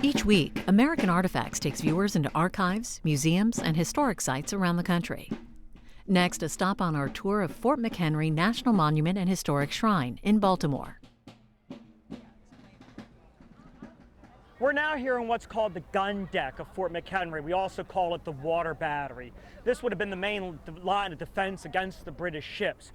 Each week, American Artifacts takes viewers into archives, museums, and historic sites around the country. Next, a stop on our tour of Fort McHenry National Monument and Historic Shrine in Baltimore. We're now here on what's called the gun deck of Fort McHenry. We also call it the water battery. This would have been the main line of defense against the British ships.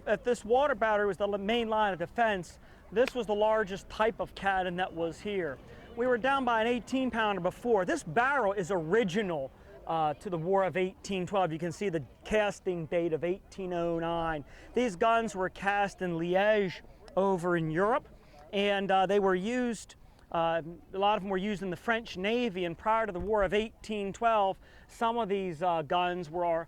If this water battery was the main line of defense, this was the largest type of cannon that was here. We were down by an 18-pounder before. This barrel is original to the War of 1812. You can see the casting date of 1809. These guns were cast in Liège over in Europe, and they were used, a lot of them were used in the French Navy, and prior to the War of 1812, some of these guns were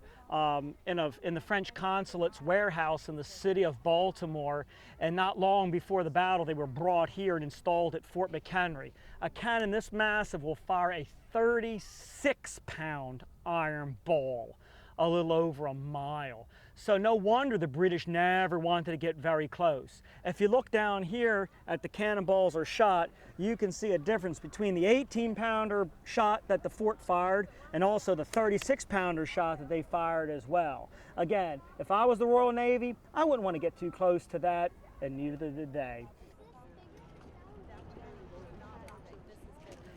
in the French consulate's warehouse in the city of Baltimore, and not long before the battle they were brought here and installed at Fort McHenry. A cannon this massive will fire a 36-pound iron ball a little over a mile. So no wonder the British never wanted to get very close. If you look down here at the cannonballs are shot, you can see a difference between the 18-pounder shot that the fort fired and also the 36-pounder shot that they fired as well. Again, if I was the Royal Navy, I wouldn't want to get too close to that, and neither did they.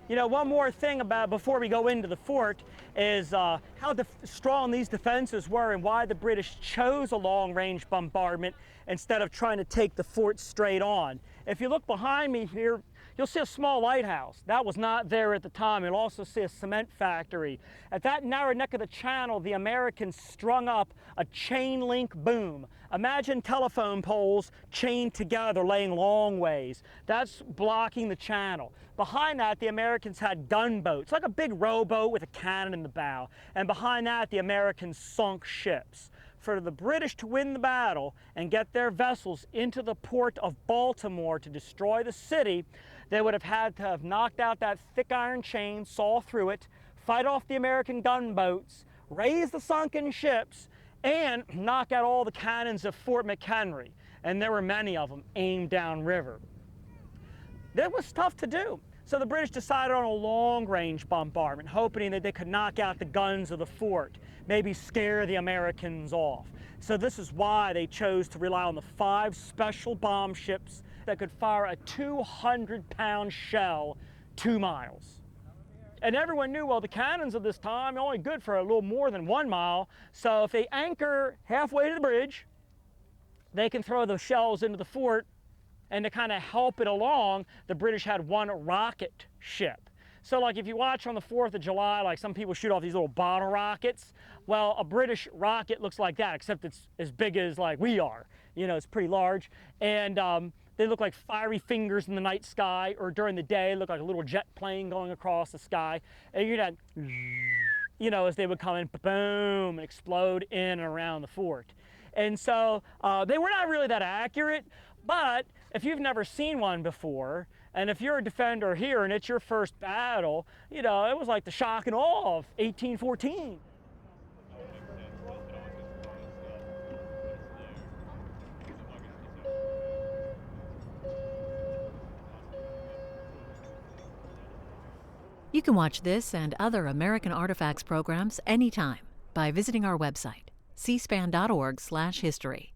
You know, one more thing about before we go into the fort is how strong these defenses were and why the British chose a long-range bombardment instead of trying to take the fort straight on. If you look behind me here, you'll see a small lighthouse. That was not there at the time. You'll also see a cement factory. At that narrow neck of the channel, the Americans strung up a chain link boom. Imagine telephone poles chained together, laying long ways. That's blocking the channel. Behind that, the Americans had gunboats, like a big rowboat with a cannon in the bow. And behind that, the Americans sunk ships. For the British to win the battle and get their vessels into the port of Baltimore to destroy the city, they would have had to have knocked out that thick iron chain, saw through it, fight off the American gunboats, raise the sunken ships, and knock out all the cannons of Fort McHenry. And there were many of them aimed downriver. That was tough to do. So the British decided on a long-range bombardment, hoping that they could knock out the guns of the fort, maybe scare the Americans off. So this is why they chose to rely on the 5 special bomb ships that could fire a 200-pound shell 2 miles. And everyone knew, well, the cannons of this time are only good for a little more than 1 mile, so if they anchor halfway to the bridge, they can throw the shells into the fort. And to kind of help it along, the British had 1 rocket ship. So like if you watch on the 4th of July, like some people shoot off these little bottle rockets, well, a British rocket looks like that, except it's as big as like we are. You know, it's pretty large. And they look like fiery fingers in the night sky, or during the day, look like a little jet plane going across the sky. And you're not, you know, as they would come in, boom, and explode in and around the fort. And so they were not really that accurate, but if you've never seen one before, and if you're a defender here and it's your first battle, you know, it was like the shock and awe of 1814. You can watch this and other American Artifacts programs anytime by visiting our website, cspan.org/history.